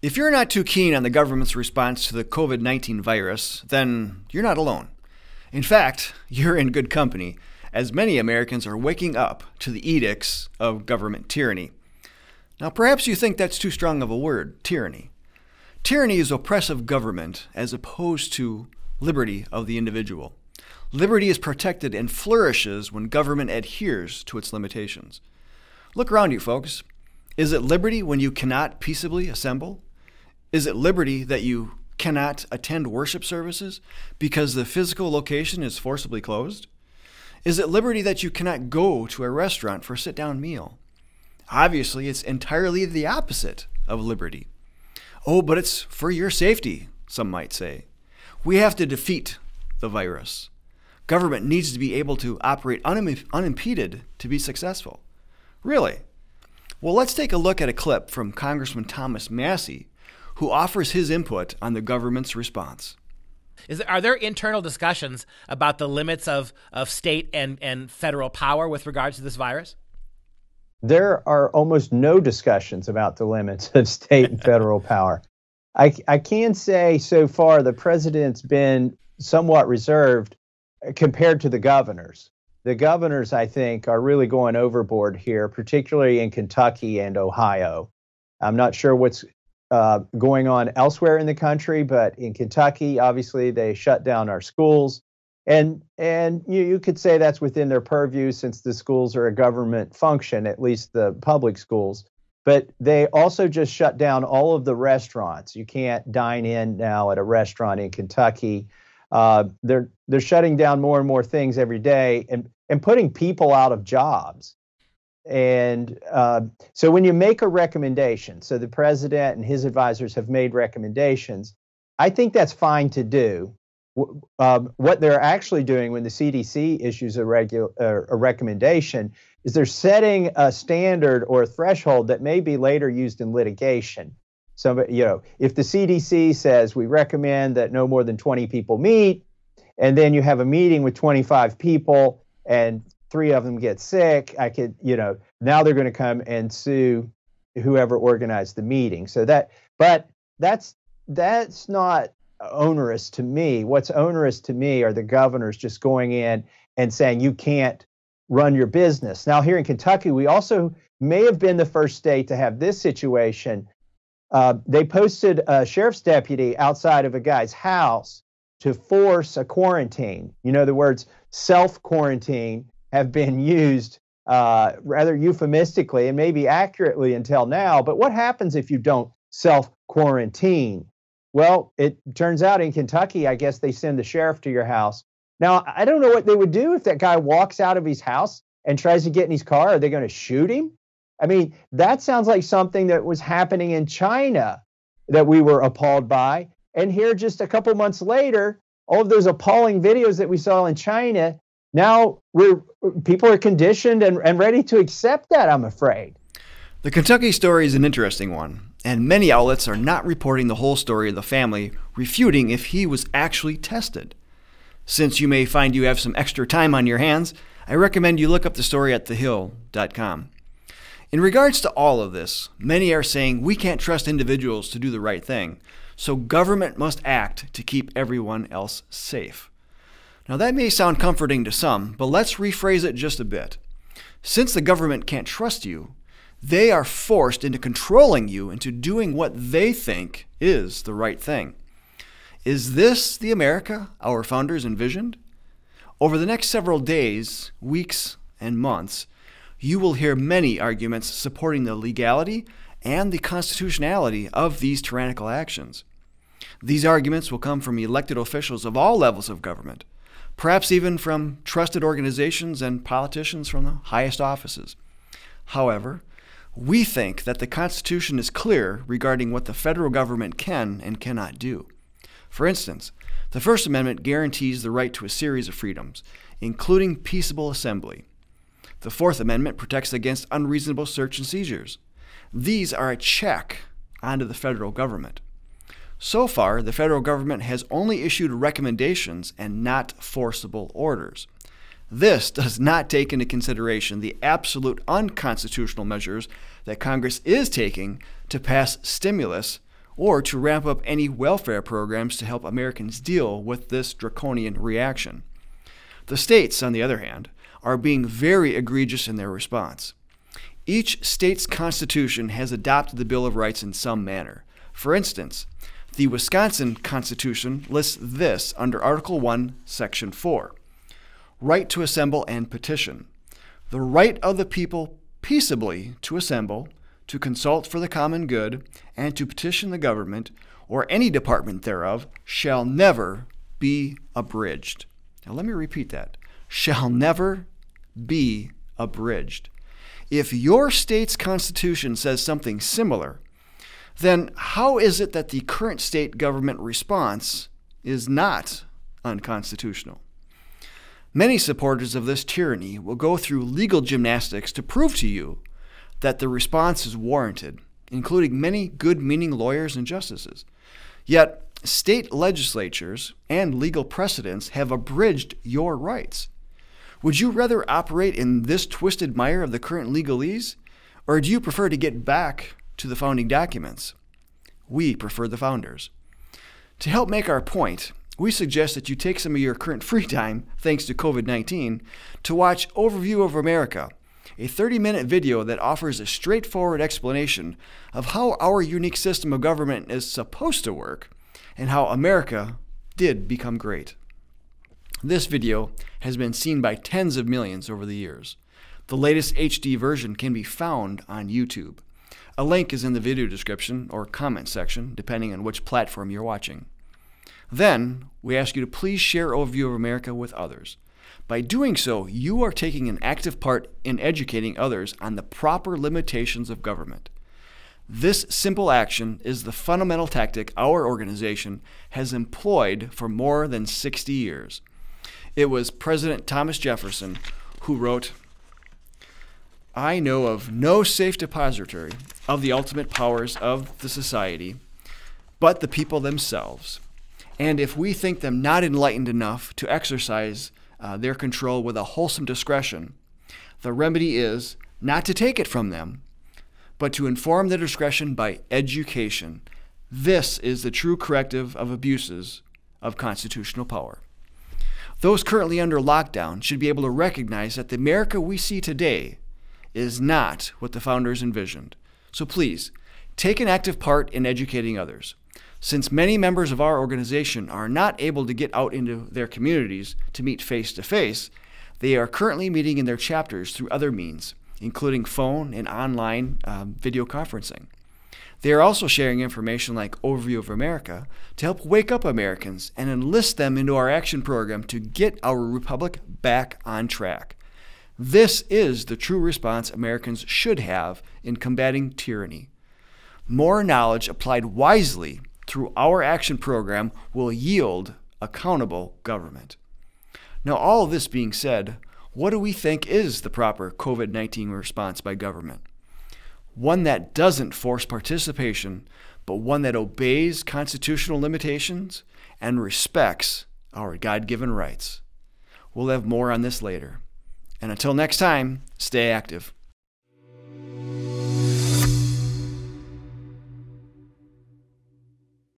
If you're not too keen on the government's response to the COVID-19 virus, then you're not alone. In fact, you're in good company, as many Americans are waking up to the edicts of government tyranny. Now, perhaps you think that's too strong of a word, tyranny. Tyranny is oppressive government as opposed to liberty of the individual. Liberty is protected and flourishes when government adheres to its limitations. Look around you, folks. Is it liberty when you cannot peaceably assemble? Is it liberty that you cannot attend worship services because the physical location is forcibly closed? Is it liberty that you cannot go to a restaurant for a sit-down meal? Obviously, it's entirely the opposite of liberty. Oh, but it's for your safety, some might say. We have to defeat the virus. Government needs to be able to operate unimpeded to be successful. Really? Well, let's take a look at a clip from Congressman Thomas Massie, who offers his input on the government's response. Are there internal discussions about the limits of state and federal power with regards to this virus? There are almost no discussions about the limits of state and federal power. I can say so far the president's been somewhat reserved compared to the governors. The governors, I think, are really going overboard here, particularly in Kentucky and Ohio. I'm not sure what's going on elsewhere in the country, but in Kentucky, obviously, they shut down our schools. And you could say that's within their purview since the schools are a government function, at least the public schools. But they also just shut down all of the restaurants. You can't dine in now at a restaurant in Kentucky. They're shutting down more and more things every day and putting people out of jobs. And so when you make a recommendation, so the president and his advisors have made recommendations, I think that's fine to do. What they're actually doing when the CDC issues a recommendation is they're setting a standard or a threshold that may be later used in litigation. So, if the CDC says we recommend that no more than 20 people meet, and then you have a meeting with 25 people and 3 of them get sick, now they're going to come and sue whoever organized the meeting. But that's not onerous to me. What's onerous to me are the governors just going in and saying you can't run your business. Now, here in Kentucky, we also may have been the first state to have this situation. They posted a sheriff's deputy outside of a guy's house to force a quarantine. The words self-quarantine have been used rather euphemistically and maybe accurately until now. But what happens if you don't self-quarantine? Well, it turns out in Kentucky, I guess they send the sheriff to your house. Now, I don't know what they would do if that guy walks out of his house and tries to get in his car. Are they going to shoot him? I mean, that sounds like something that was happening in China that we were appalled by. And here, just a couple months later, all of those appalling videos that we saw in China, now people are conditioned and ready to accept that, I'm afraid. The Kentucky story is an interesting one, and many outlets are not reporting the whole story of the family, refuting if he was actually tested. Since you may find you have some extra time on your hands, I recommend you look up the story at thehill.com. In regards to all of this, many are saying we can't trust individuals to do the right thing, so government must act to keep everyone else safe. Now that may sound comforting to some, but let's rephrase it just a bit. Since the government can't trust you, they are forced into controlling you into doing what they think is the right thing. Is this the America our founders envisioned? Over the next several days, weeks, and months, you will hear many arguments supporting the legality and the constitutionality of these tyrannical actions. These arguments will come from elected officials of all levels of government, perhaps even from trusted organizations and politicians from the highest offices. However, we think that the Constitution is clear regarding what the federal government can and cannot do. For instance, the First Amendment guarantees the right to a series of freedoms, including peaceable assembly. The Fourth Amendment protects against unreasonable search and seizures. These are a check onto the federal government. So far, the federal government has only issued recommendations and not forcible orders. This does not take into consideration the absolute unconstitutional measures that Congress is taking to pass stimulus or to ramp up any welfare programs to help Americans deal with this draconian reaction. The states, on the other hand, are being very egregious in their response. Each state's constitution has adopted the Bill of Rights in some manner. For instance, the Wisconsin Constitution lists this under Article 1, Section 4, right to assemble and petition. The right of the people peaceably to assemble, to consult for the common good, and to petition the government, or any department thereof, shall never be abridged. Now let me repeat that. Shall never be abridged. If your state's constitution says something similar, then how is it that the current state government response is not unconstitutional? Many supporters of this tyranny will go through legal gymnastics to prove to you that the response is warranted, including many good-meaning lawyers and justices. Yet, state legislatures and legal precedents have abridged your rights. Would you rather operate in this twisted mire of the current legalese, or do you prefer to get back to the founding documents? We prefer the founders. To help make our point, we suggest that you take some of your current free time, thanks to COVID-19, to watch Overview of America, a 30-minute video that offers a straightforward explanation of how our unique system of government is supposed to work and how America did become great. This video has been seen by tens of millions over the years. The latest HD version can be found on YouTube. A link is in the video description or comment section, depending on which platform you're watching. Then, we ask you to please share Overview of America with others. By doing so, you are taking an active part in educating others on the proper limitations of government. This simple action is the fundamental tactic our organization has employed for more than 60 years. It was President Thomas Jefferson who wrote, "I know of no safe depository of the ultimate powers of the society, but the people themselves. And if we think them not enlightened enough to exercise their control with a wholesome discretion, the remedy is not to take it from them, but to inform their discretion by education. This is the true corrective of abuses of constitutional power." Those currently under lockdown should be able to recognize that the America we see today is not what the founders envisioned. So please, take an active part in educating others. Since many members of our organization are not able to get out into their communities to meet face-to-face, they are currently meeting in their chapters through other means, including phone and online video conferencing. They are also sharing information like Overview of America to help wake up Americans and enlist them into our action program to get our republic back on track. This is the true response Americans should have in combating tyranny. More knowledge applied wisely through our action program will yield accountable government. Now, all of this being said, what do we think is the proper COVID-19 response by government? One that doesn't force participation, but one that obeys constitutional limitations and respects our God-given rights. We'll have more on this later. And until next time, stay active.